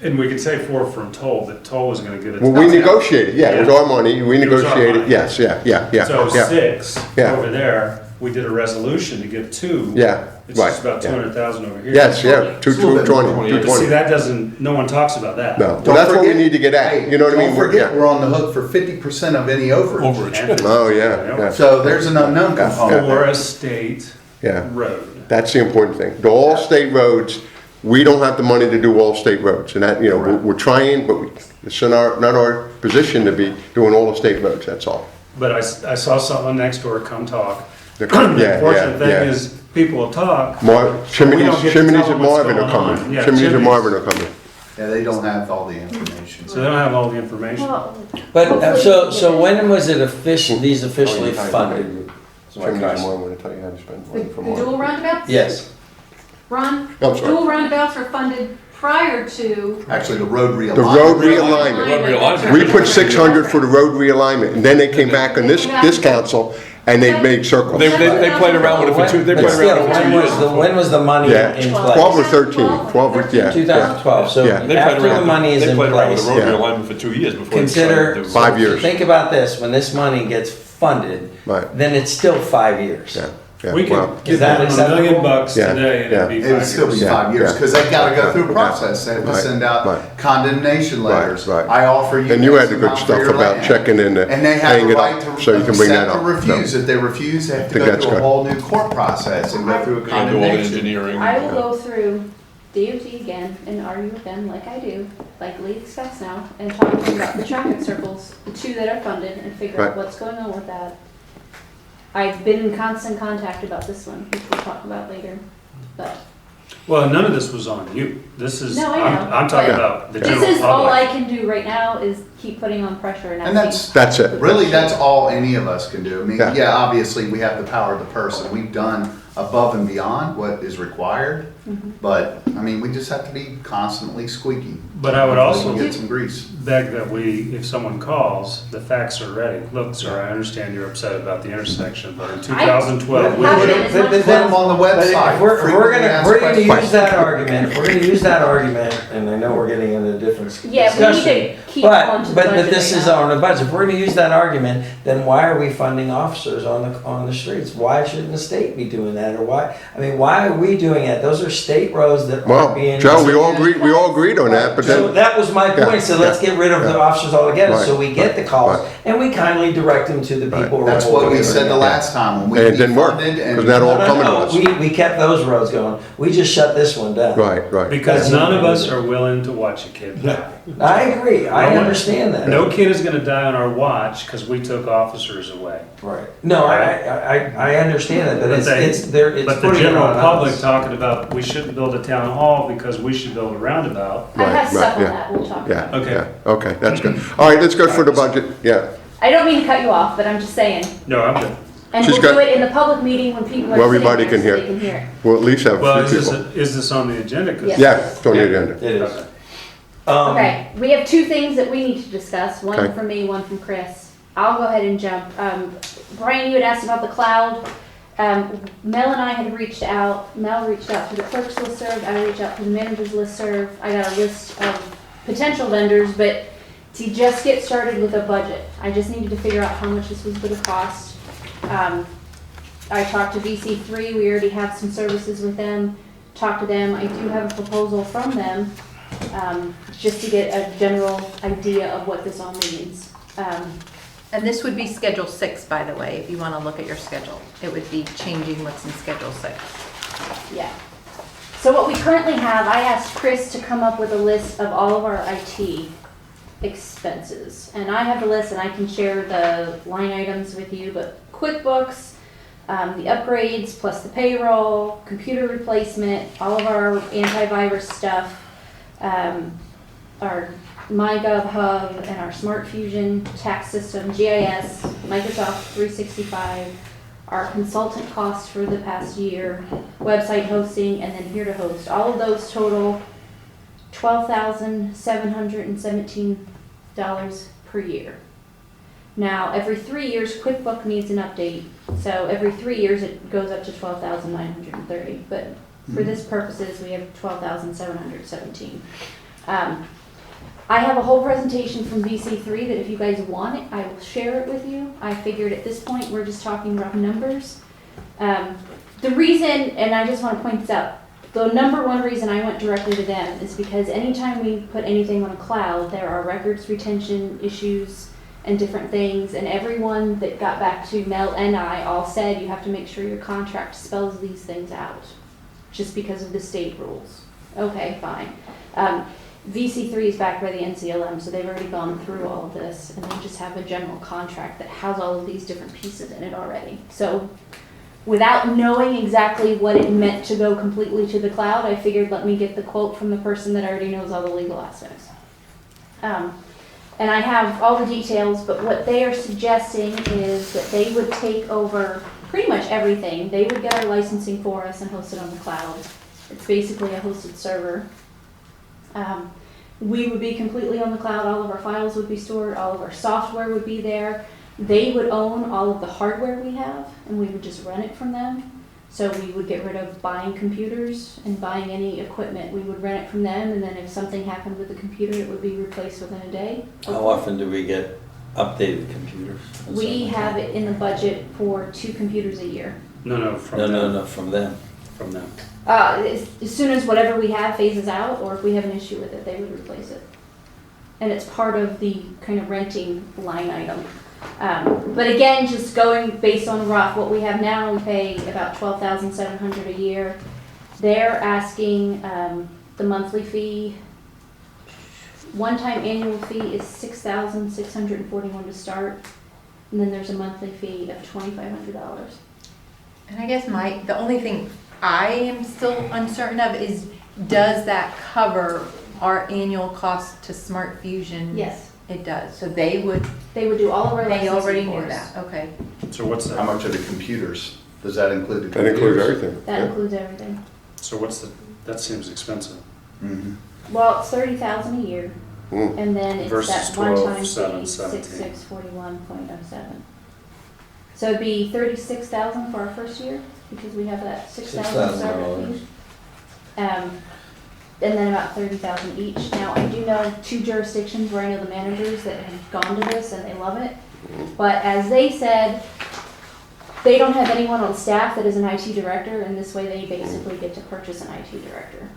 And we could say 4 from Toll, but Toll was gonna give it. Well, we negotiated, yeah, it was our money, we It was our negotiated, money. yes, yeah, yeah, So yeah, 6 Yeah. over there, we did a resolution to give 2. yeah, It's right. just about yeah. 200,000 over here. Yes, yeah, It's a little bit 220, more. But see, 220. that doesn't, no one talks about that. No, well, Don't that's what we forget- need to get at, you know what I mean? don't We're- forget, yeah. we're on the hook for 50% of any overage. And Oh, yeah, yeah, So there's an unknown Yeah. component. For a state yeah, road. that's the important thing. The all state roads, we don't have the money to do all state roads, and that, you know, we're trying, but it's not our position to be doing all the state roads, that's all. But I saw someone next door come talk. The- The Yeah, unfortunate yeah, thing yeah. is, people will talk. Mar, but we don't get to Chimneys tell and them what's Marvin are going on. coming, Yeah, Chimneys and Chimneys. Marvin are coming. Yeah, they don't have all the information. So they don't have all the information. Well, But, hopefully so, we so get when was it these officially funded? Is my Chimneys and question. Marvin will tell you how to spend The money for the dual Marvin. roundabouts? Yes, Ron, I'm sorry. dual roundabouts were funded prior to. Actually, the road realignment. The road realignment. We put 600 for the road realignment, and then they came back on this council, and they made circles. They played around with it for two, they but played around still, with it for 2 when was years. the, when was the money Yeah. in 12 or place? 13, 12 or, yeah. 2012, so Yeah. They played after the around, money is they in played around with place, the road Yeah. realignment for 2 years before. they Consider- decided to- 5 years. think about this, when this money gets funded, Right. then it's still 5 years. Yeah, yeah, We well, could give Is that them $1 million acceptable? bucks Yeah, today and it'd be yeah. It would 5 still be years. Yeah, 5 years, yeah. because they gotta go through a Yeah. process. They have to Right, send out right. condemnation letters. right. I offer you. And you had X the good amount for stuff your about land. checking in the, And they have paying the it right up, to so you can bring that accept up. or refuse. If they refuse, they have to Think go that's through a good. whole new court process and go through a They do all the condemnation. engineering. I will go through DOT again and argue with them like I do, like Lee expects now, and talk to them about the traffic circles, the 2 that are funded, and figure out Right. what's going on with that. I've been in constant contact about this one, which we'll talk about later, but Well, none of this was on you. This is, No, I know, I'm talking but about the this general is all I public. can do right now is keep putting on pressure and And asking. That's it. Really, that's all any of us can do. I mean, Yeah. yeah, obviously, we have the power of the purse, and we've done above and beyond what is required. But, I mean, we just have to be constantly squeaky. But I would also We'll get some grease. beg that if someone calls, the facts are ready. Look, sir, I understand you're upset about the intersection, but in 2012, we Have would it have. as much Put them on the But if website. we're frequently gonna, asked we're gonna use questions. that argument, if we're gonna use that argument, and I know we're getting into a different Yeah, we need discussion. to keep on to the But budget this right is now. on the budget, if we're gonna use that argument, then why are we funding officers on the streets? Why shouldn't the state be doing that, or why are we doing it? Those are state roads that Well, aren't being. Joe, we all agreed on that, but So then, that was my Yeah, point, so let's yeah, get rid of the yeah. officers altogether, so Right, we get the calls, right. and we kindly direct them to the Right. people. That's what we said the last time, when we And it didn't work, defunded and. because that all No, coming to no, us. we kept those roads going, we just shut this one down. Right, right. Because none of us are willing to watch a kid die. I agree, I No one- understand that. No kid is gonna die on our watch because we took officers away. Right. No, I understand that, but But it's, they- it's, there, it's But the putting it general on public us. talking about, we shouldn't build a town hall because we should build a roundabout. I have Right, stuff right, on yeah. that, we'll talk Yeah, about. Okay. yeah, okay, that's good. All right, let's go for the budget, yeah. I don't mean to cut you off, but I'm just saying, No, I'm good. and She's we'll do got- it in the public meeting when people are Where sitting everybody there can so hear. they can hear it. We'll at least have Well, a few is people. this on the agenda? 'Cause- Yes. Yeah, it's on the agenda. It is. Okay. Okay, we have 2 things that we need to discuss, one Okay. from me, one from Chris. I'll go ahead and jump. Brian, you had asked about the cloud. Mel and I had reached out. Mel reached out to the clerk's listserv. I reached out to the manager's listserv. I got a list of potential vendors, but to just get started with a budget. I just needed to figure out how much this was gonna cost. I talked to VC3, we already have some services with them, talked to them. I do have a proposal from them, just to get a general idea of what this all means. And this would be Schedule 6, by the way, if you want to look at your schedule. It would be changing what's in Schedule 6. Yeah. So what we currently have, I asked Chris to come up with a list of all of our IT expenses. And I have the list and I can share the line items with you, but QuickBooks, the upgrades plus the payroll, computer replacement, all of our antivirus stuff, our MyGov Hub and our Smart Fusion tax system, GIS, Microsoft 365, our consultant costs for the past year, website hosting, and then here to host. All of those total $12,717 per year. Now, every 3 years, QuickBook needs an update. So every 3 years, it goes up to $12,930. But for this purposes, we have $12,717. I have a whole presentation from VC3 that if you guys want it, I will share it with you. I figured at this point, we're just talking rough numbers. The reason, and I just want to point this out, the number one reason I went directly to them is because anytime we put anything on a cloud, there are records retention issues and different things, and everyone that got back to Mel and I all said you have to make sure your contract spells these things out, just because of the state rules. Okay, fine. VC3 is backed by the NCLM, so they've already gone through all of this, and they just have a general contract that has all of these different pieces in it already. So without knowing exactly what it meant to go completely to the cloud, I figured let me get the quote from the person that already knows all the legal aspects. And I have all the details, but what they are suggesting is that they would take over pretty much everything. They would get our licensing for us and host it on the cloud. It's basically a hosted server. We would be completely on the cloud. All of our files would be stored. All of our software would be there. They would own all of the hardware we have, and we would just run it from them. So we would get rid of buying computers and buying any equipment. We would rent it from them, and then if something happened with the computer, it would be replaced within a day. How often do we get updated computers? and We stuff like have that? it in the budget for 2 computers a year. No, from No, them. no, no, from them. From them. As soon as whatever we have phases out, or if we have an issue with it, they would replace it. And it's part of the kind of renting line item. But again, just going based on rough, what we have now, we pay about $12,700 a year. They're asking the monthly fee, one-time annual fee is $6,641 to start, and then there's a monthly fee of $2,500. And I guess the only thing I am still uncertain of is, does that cover our annual cost to Smart Fusion? Yes, It does, so they would do all of our They licensing already for knew us. that, okay. So what's How that? much are the computers? Does that include the That computers? includes everything. That yeah. includes everything. So that seems expensive. Mhm. Well, it's $30,000 a year, Mm. and then it's Versus that one-time fee, 12,717. 6641.07. So it'd be $36,000 for our first year, because we have that $6,000 starter $6,000. fee. And then about $30,000 each. Now, I do know 2 jurisdictions where I know the managers that have gone to this and they love it. But as they said, they don't have anyone on staff that is an IT director, and this way they basically get to purchase an IT director.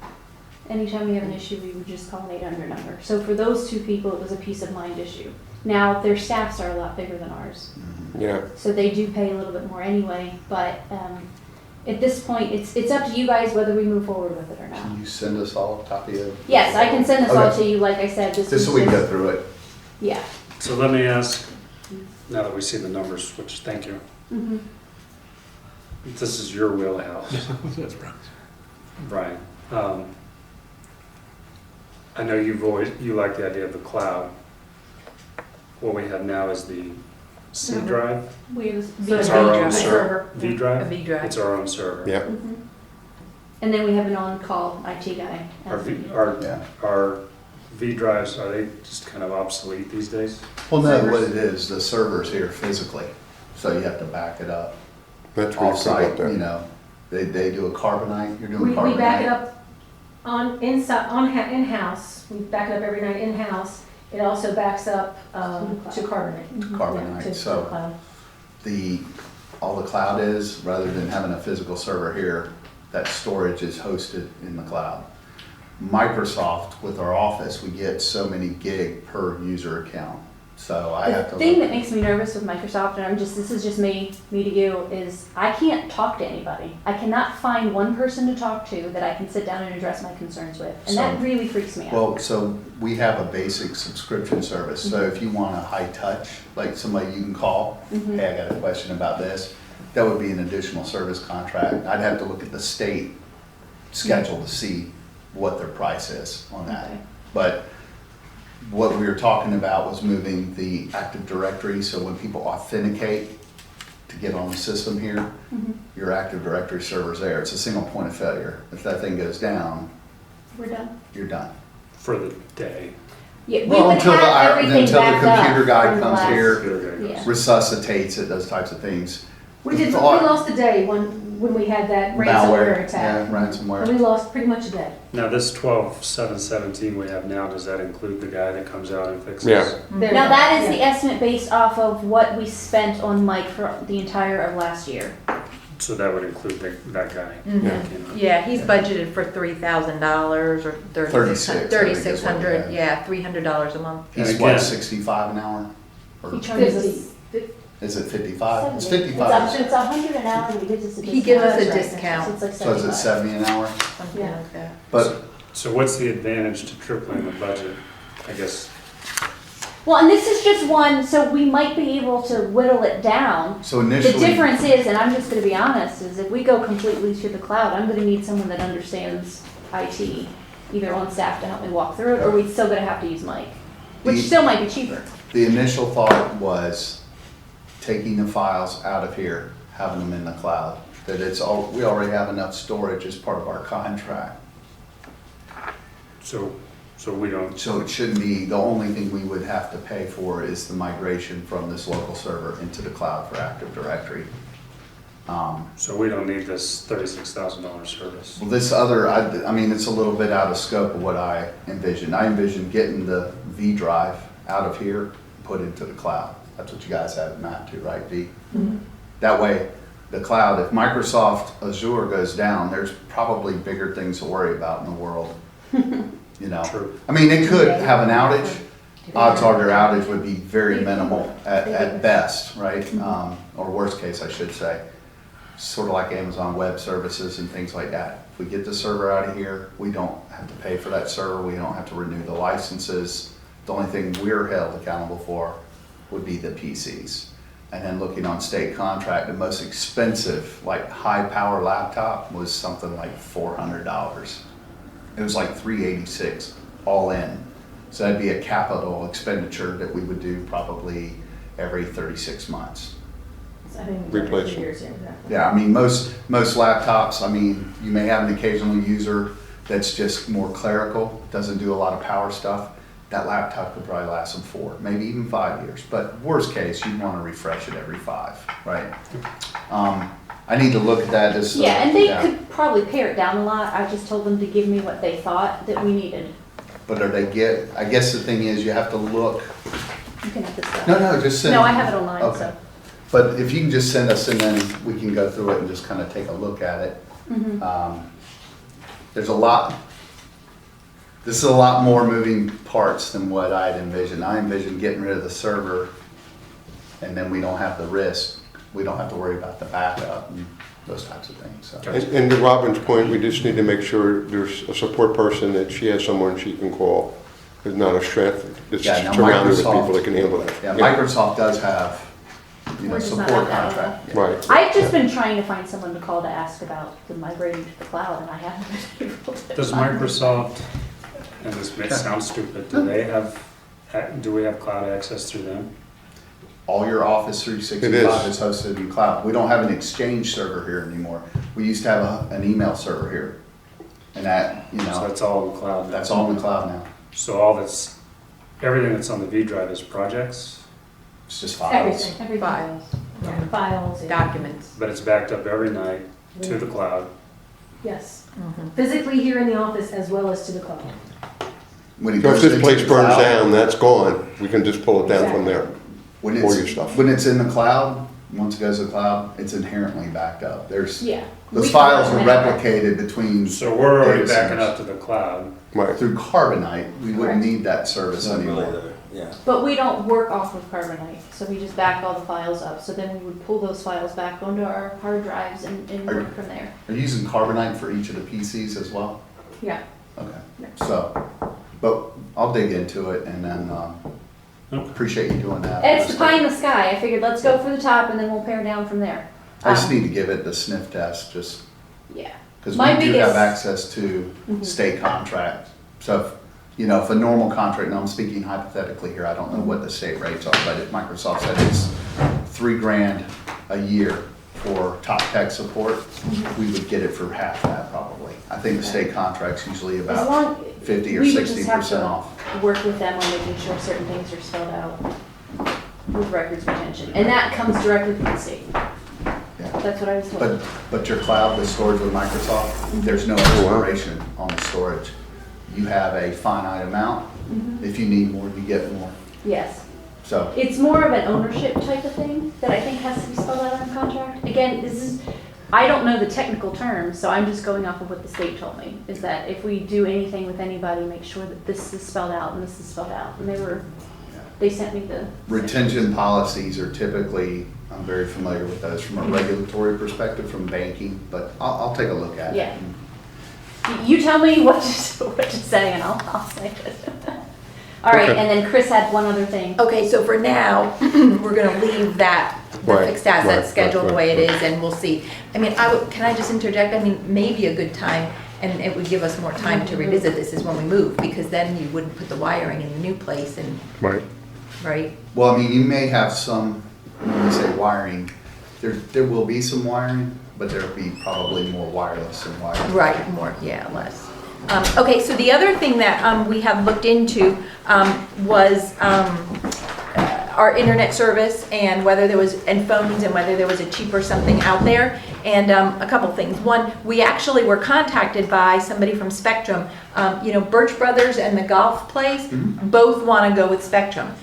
Anytime we have an issue, we would just call an 800 number. So for those 2 people, it was a peace of mind issue. Now, their staffs are a lot bigger than ours, Yeah. so they do pay a little bit more anyway. But at this point, it's up to you guys whether we move forward with it or not. Can you send us all a copy of? Yes, I can send this all Okay. to you, like I said. This Just so was we can go through it. Yeah. So let me ask, now that we see the numbers, which, thank you, Mhm. this is your wheelhouse, That's right. Brian. I know you like the idea of the cloud. What we have now is the C Mhm. drive, We have So it's a our V own drive. server, V A drive, V drive. it's our own server. Yeah. Mhm. And then we have an on-call IT guy. Our as V, needed. Yeah. our V drives, are they just kind of obsolete these days? Well, no, Servers. what it is, the server's here physically, so you have to back it up That's what it's about off-site, that. you know. They do a carbonite, you're doing We carbonite. back it up in-house, we back it up every night in-house, It also backs up to Carbonite. Carbonite, To so cloud. all the cloud is, rather than having a physical server here, that storage is hosted in the cloud. Microsoft, with our Office, we get so many gig per user account, so I have to The thing that look. makes me nervous with Microsoft, and this is just me to you, is I can't talk to anybody. I cannot find one person to talk to that I can sit down and address my concerns with, and that So- really freaks me out. Well, so we have a basic subscription service, so if you want a high touch, like somebody you can call, hey, I got a question about this, that would be an additional service contract. I'd have to look at the state schedule to see what their price is on that. Okay. But what we were talking about was moving the Active Directory, so when people authenticate to get on the system here, your Active Directory server's there. It's a single point of failure. If that thing goes down, We're done. you're done. For the day. Yeah, we Well, would until have everything until the backed up computer guy from the comes last- here, Yeah. resuscitates it, those types of things. We did, we Thought- lost a day when we had that ransomware Malware, attack. yeah, And we ransomware. lost pretty much a day. Now, this 12/7/17 we have now, does that include the guy that comes out and fixes? Yeah. There Now we go. that is the Yeah. estimate based off of what we spent on Mike for the entire of last year. So that would include that guy? Yeah, he's budgeted for $3,000 or 3600, yeah, $300 a month. And He's again- what, 65 an hour? Or He charges 50. us. is it 55? It's It's 55. it's 100 an hour, but he gives us a discount. He gives us a That's right. discount. So it's like So is it 75. 70 an hour? Something Yeah. like that. But So what's the advantage to tripling the budget? I guess, Well, and this is just one, so we might be able to whittle it down. so The initially. difference is, and I'm just gonna be honest, is if we go completely to the cloud, I'm gonna need someone that understands IT, either on staff to help me walk through it, or we're still gonna have to use Mike, which The- still might be cheaper. The initial thought was taking the files out of here, having them in the cloud. That we already have enough storage as part of our contract. so we don't, So it shouldn't be, the only thing we would have to pay for is the migration from this local server into the cloud for Active Directory. so we don't need this $36,000 service. Well, this other, I mean, it's a little bit out of scope of what I envisioned. I envisioned getting the V drive out of here, and put into the cloud. That's what you guys have it mapped to, right, V? That way, the cloud, if Microsoft Azure goes down, there's probably bigger things to worry about in the world. You know? True. I mean, it could have an outage. Odds are their outage would be very minimal at best, right? Or worst case, I should say. Sort of like Amazon Web Services and things like that. If we get the server out of here, we don't have to pay for that server. We don't have to renew the licenses. The only thing we're held accountable for would be the PCs. And then looking on state contract, the most expensive, like high power laptop was something like $400. It was like $386 all in. So that'd be a capital expenditure that we would do probably every 36 months. So I think it's every Replace 3 them. years, yeah, exactly. Yeah, I mean, most laptops, I mean, you may have an occasional user that's just more clerical, doesn't do a lot of power stuff. That laptop could probably last them 4, maybe even 5 years. But worst case, you'd want to refresh it every 5, right? I need to look at that as. Yeah, and they could probably pare it down a lot. I just told them to give me what they thought that we needed. But I guess the thing is, you have to look. You can have this stuff. No, just send. No, I have it online, Okay. so. But if you can just send us and then we can go through it and just kind of take a look at it. There's a lot, this is a lot more moving parts than what I had envisioned. I envisioned getting rid of the server and then we don't have the risk. We don't have to worry about the backup and those types of things, so. And to Robin's point, we just need to make sure there's a support person, that she has someone she can call. There's not a strength, it's Yeah, now surrounded with Microsoft- people that can handle that. Yeah, Microsoft does have, We're just not support at that contract. Right. I've just been trying to find someone to call to ask about the migrating to the cloud, and I haven't been able to. Does find Microsoft, and this may sound stupid, do we have cloud access through them? All your Office It 365 is. is hosted in cloud. We don't have an Exchange server here anymore. We used to have an email server here. And that, So that's all in the cloud now? that's all in the cloud now. So everything that's on the V drive is projects, It's just files. Everything. Files. Yeah, Files. and- Documents. but it's backed up every night to the cloud. Yes. Mhm. Physically here in the office as well as to the cloud. when it So if goes this into place the burns cloud- down, that's gone, we can just pull it down from there. When All it's, your stuff. when it's in the cloud, once it goes to the cloud, it's inherently backed up. There's, Yeah. those We files are can recommend replicated between. So we're already data backing centers. up to the cloud. Right. Through Carbonite, we wouldn't Correct. need that service It's not really anymore. the, yeah. But we don't work off of Carbonite, so we just back all the files up. So then we would pull those files back onto our hard drives and Are you- work from there. Are you using Carbonite for each of the PCs as well? Yeah. Okay, so, but I'll dig into it and then, appreciate you doing that. It's the pie in the sky. I figured let's go for the top and then we'll pare down from there. I just need to give it the sniff test, just Yeah. because My we do biggest- have access to state contracts. So, if a normal contract, and I'm speaking hypothetically here, I don't know what the state rates are, but if Microsoft said it's $3,000 a year for top tech support, we would get it for half that probably. I think the state contract's usually As about long 50 or we would just 60% have off. to work with them on making sure certain things are spelled out with records retention, and that comes directly from the state. Yeah. That's what I was told. But your cloud, the storage with Microsoft, there's no Oh, expiration on the storage. You have a finite amount. If you need more, you get more. Yes. So, It's more of an ownership type of thing that I think has to be spelled out on the contract. Again, I don't know the technical terms, so I'm just going off of what the state told me, is that if we do anything with anybody, make sure that this is spelled out and this is spelled out. And they sent me the. retention policies are typically, I'm very familiar with those from a regulatory perspective, from banking, but I'll take a look at it. Yeah. You tell me what to say and I'll say it. All right, Okay. and then Chris had one other thing. Okay, so for now, we're gonna leave that, the Right, fixed asset right, schedule the right, way it right. is, and we'll see. I mean, can I just interject? I mean, maybe a good time, and it would give us more time to revisit this, is when we move, because then you wouldn't put the wiring in the new place and, Right. right? Well, I mean, you may have some, when we say wiring, there will be some wiring, but there'll be probably more wireless than wireless. Right, more, yeah, less. Okay, so the other thing that we have looked into was our internet service and whether there was, and phones, and whether there was a cheaper something out there. And a couple things. One, we actually were contacted by somebody from Spectrum. Birch Brothers and the golf place both want to go with Spectrum.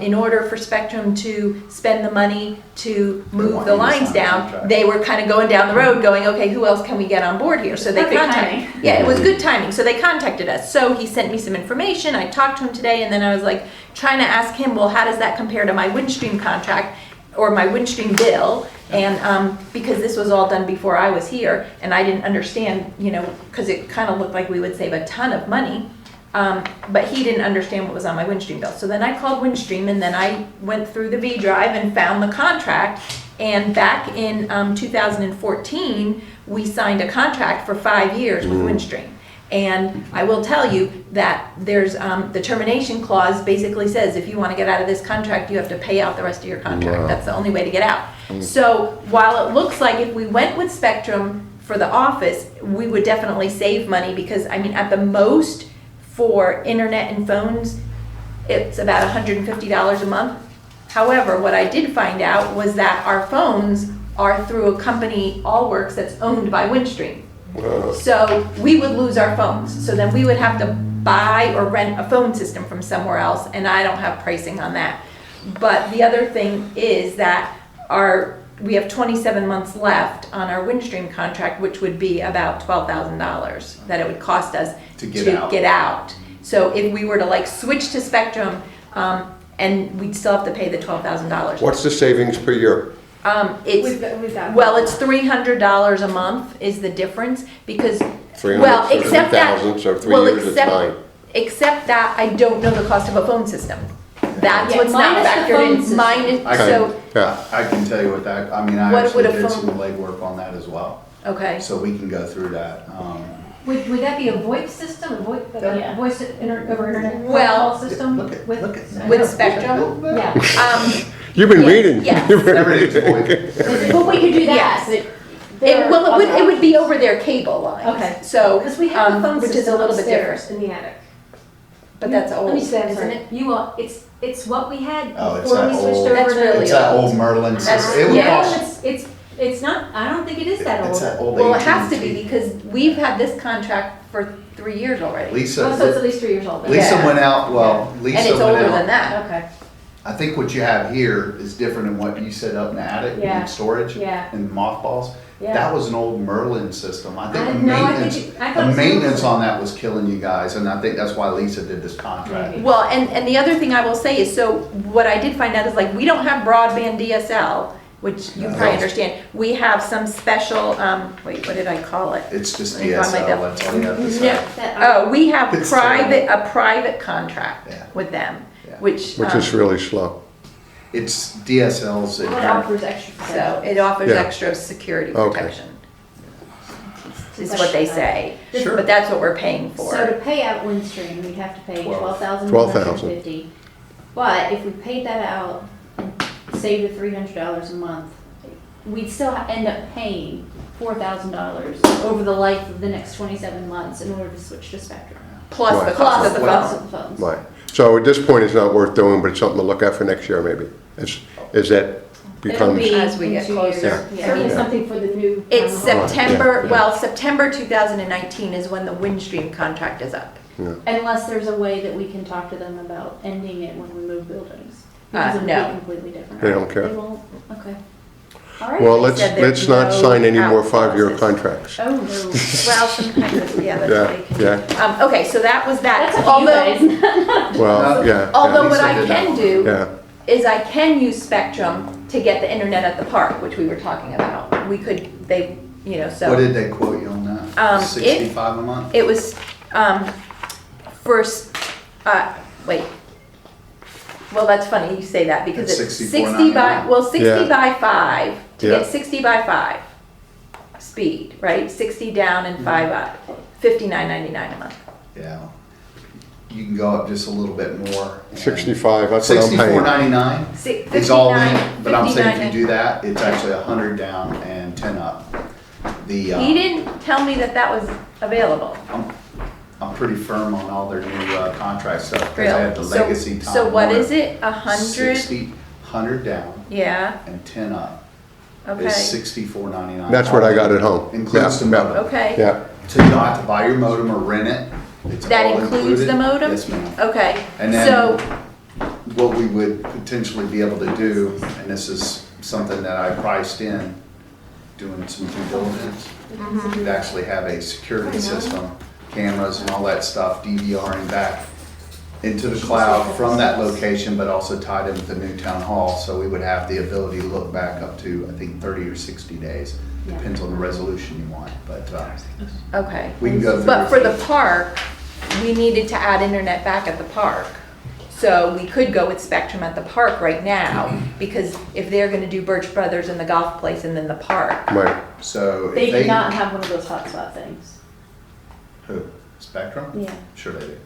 In order for Spectrum to spend the money to move want the you to lines sign a down, contract. they were kind of going down the road going, okay, who else can we get on board here? So they Perfect contacted. timing. Yeah, it was good timing. So they contacted us. So he sent me some information. I talked to him today, and then I was like trying to ask him, well, how does that compare to my Windstream contract or my Windstream bill? And because this was all done before I was here, and I didn't understand, because it kind of looked like we would save a ton of money. But he didn't understand what was on my Windstream bill. So then I called Windstream, and then I went through the V drive and found the contract. And back in 2014, we signed a contract for 5 years with Windstream. And I will tell you that there's, the termination clause basically says if you want to get out of this contract, you have to pay out the rest of your contract. Wow. That's the only way to get out. So while it looks like if we went with Spectrum for the office, we would definitely save money, because, I mean, at the most, for internet and phones, it's about $150 a month. However, what I did find out was that our phones are through a company, Allworks, that's owned by Windstream. So we would lose our phones. So then we would have to buy or rent a phone system from somewhere else, and I don't have pricing on that. But the other thing is that we have 27 months left on our Windstream contract, which would be about $12,000 that it would cost us To get out. So if we were to switch to Spectrum, and we'd still have to pay the $12,000. What's the savings per year? It's, We've got. well, it's $300 a month is the difference, because, 300 well, for except that. 3,000, so 3 well, years it's except- fine. Except that I don't know the cost of a phone system. That's Yeah, what's not minus the factored phone in. system. Mine is, I so, Yeah. I can tell you what that, I mean, I What actually would a did phone- some legwork on that as well, okay. so we can go through that. Would that be a VoIP system, Yeah. voice over internet Well, protocol system? Look at With Spectrum? Yeah. You've been Yeah, reading. yes. Everything's void. But we could do that. Yes. but there are It would be other over their cable line. Okay. So, Because we have a phone which is a system little bit upstairs different. in the attic. But that's old, Let me say, I'm isn't sorry. it? You are, it's what we had Oh, it's before that we switched old- over That's to. really It's that old. old Merlin That's- system. It would yeah. cost, It's It's not, I don't think it is that It's old. that old Well, it has to AT&T. be because we've had this contract for 3 years already. Oh, so it's Lisa, at least 3 years old then? Lisa Yeah. went out, well, And Lisa it's went older than out. that. Okay, I think what you have here is different than what you set up in the attic Yeah. in storage yeah, and mothballs. yeah. That was an old Merlin system. I think the No, I think maintenance, I thought it the was maintenance Merlin. on that was killing you guys, and I think that's why Lisa did this contract. Maybe. Well, and the other thing I will say is, so what I did find out is like, we don't have broadband DSL, which you No. probably understand. We have some special, wait, what did I call it? It's just Let me find my DSL, that's all you have to say. No. That- Oh, we have It's a private contract Yeah. with them, Yeah. which, Which is really slow. It's DSLs that What offers extra so protection? it offers Yeah. extra security Okay. protection, is what they say. Sure. But that's what we're paying So to for. pay out Windstream, we'd have to pay 12,000. $12,150. But if we paid that out and saved the $300 a month, we'd still end up paying $4,000 over the life of the next 27 months in order to switch to Spectrum. Plus the Right. cost of the Plus phone. the phones. Right. So at this point, it's not worth doing, but it's something to look at for next year, maybe. Is that It'll becomes, be As we in get 2 closer. years. Yeah. Certainly Yeah. something for the new. It's town hall. September, Yeah. well, September 2019 is when the Windstream contract is up. Unless there's a way that we can talk to them about ending it when we move buildings. Because it'll no. be completely different. They don't care. They won't, okay. All right. well, They said let's there's not no sign any more out 5-year clauses. contracts. Oh, no. Well, sometimes, yeah, that's Yeah, what they can do. yeah. Okay, so that was that. That's up to you Although, guys. Well, yeah, although what Lisa I did that can one. do yeah. is I can use Spectrum to get the internet at the park, which we were talking about. We could, they, you know, What so did they quote you on that? it- 65 a month? it was, first, wait. Well, that's funny you say that because It's it's 64.99. 60 by, well, 60 Yeah. by 5, to Yeah. get 60 by 5 speed, right? 60 down and 5 up, $59.99 a month. Yeah. You can go up just a little bit more. and- 65, that's what I'm paying. $64.99 Si- is all in, 59 but I'm saying if you 59 do that, it's actually 100 down and 10 up. The, He didn't tell me that that was available. I'm pretty firm on all their new contract stuff, because I have the Really? legacy Time So what Warner. is it, 100? 100 down Yeah, and 10 up okay, is $64.99. That's what I got at home. Includes the Yeah, modem. okay. Yeah, So you don't have to buy your modem or rent it. It's That all includes the included. modem? Yes, ma'am. Okay, And then- so, What we would potentially be able to do, and this is something that I priced in, doing some due diligence, Mm-hmm. we'd actually have a security system, cameras and all that stuff, DVRing back into the cloud from that location, but also tied in with the new town hall. So we would have the ability to look back up to, I think, 30 or 60 days. Yeah. Depends on the resolution you want, but okay. we can go through. But for the park, we needed to add internet back at the park. So we could go with Spectrum at the park right now, because if they're gonna do Birch Brothers and the golf place and then the park. right. So They if did not have one of those hotspot things. Who? Spectrum? Yeah. Sure they do.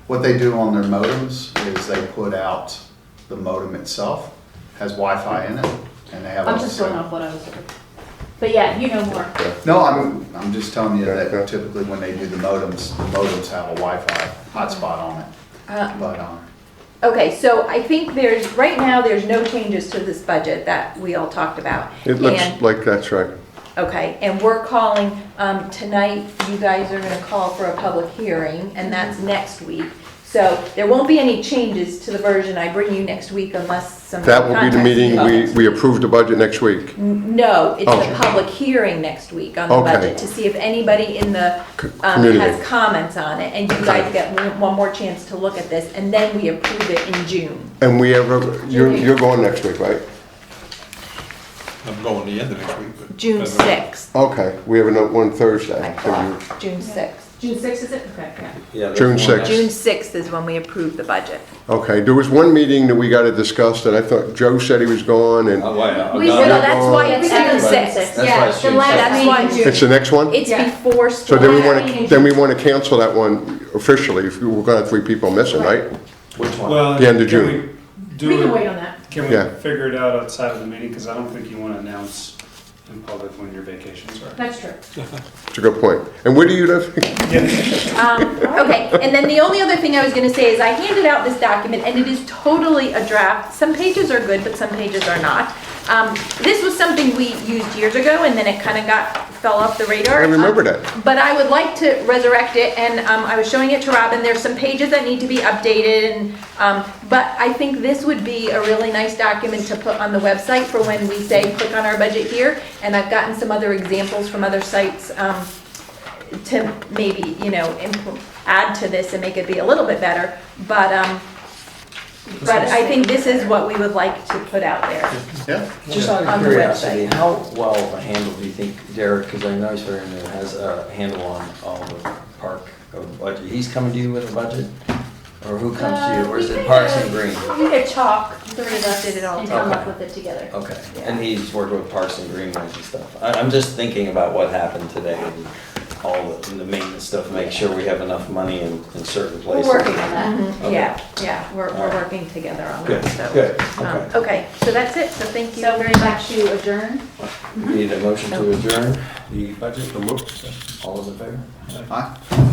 What they do on their modems is they put out the modem itself, has Wi-Fi in it, and they have. I'm just going off what I was told. But yeah, you know more. No, I'm just telling you Yeah. that typically when they do the modems have a Wi-Fi hotspot on it. Uh, But, Okay, so I think right now, there's no changes to this budget that we all talked about. It looks And- like that's right. Okay, and we're calling, tonight, you guys are gonna call for a public hearing, and that's next week. So there won't be any changes to the version I bring you next week unless some. That will be the context meeting, develops. we approve the budget next week. No, it's Oh. the public hearing next week on the Okay. budget, to see if anybody in the, Community. has comments on it, and you guys get one more chance to look at this, and then we approve it in June. And you're going next week, right? I'm going the end of next week, but. June That's all right. 6th, Okay, we have one Thursday. I So you- thought, June 6th. June 6th, is it? Okay, yeah. Yeah, that's June one 6th. next- June 6th is when we approve the budget. Okay, there was one meeting that we got to discuss that I thought Joe said he was gone and Oh, wait, oh, We God. said Well, that's why it's That's June June 6th. That's Yeah, why it's the June last 6th. That's meeting why in June. it's the next one? It's Yeah. before So school. then we Last want meeting in to, then we June. want to cancel that one officially, if we're going to have 3 people missing, right? Which one? Well, The end of can June. we do We can it- wait on that. Can Yeah. we figure it out outside of the meeting? Because I don't think you want to announce in public when your vacations are. That's true. It's a good point. And where do you live? Okay, and then the only other thing I was gonna say is I handed out this document, and it is totally a draft. Some pages are good, but some pages are not. This was something we used years ago, and then it kind of fell off the radar. I remember that. But I would like to resurrect it, and I was showing it to Robin. There's some pages that need to be updated, and but I think this would be a really nice document to put on the website for when we say click on our budget here. And I've gotten some other examples from other sites to maybe add to this and make it be a little bit better. But I think this is what we would like to put out there. Yeah. Just out On of the curiosity, website. how well a handle do you think Derek, because I know he's very new, has a handle on all the park budget? He's coming to you with a budget? Or who comes to you, or is it Parks and Green? We could talk, three of us, Did it all and come up together. with it together. Okay, and he's working with Parks and Greenways and stuff. I'm just thinking about what happened today and all the maintenance stuff, make sure we have enough money in certain We're places. working on that. Okay. Yeah, we're working together on Good, this, so. good, okay. Okay, so that's it, so thank you So very we're much. back to adjourn. We need a motion to adjourn the budget. All those in favor? Aye.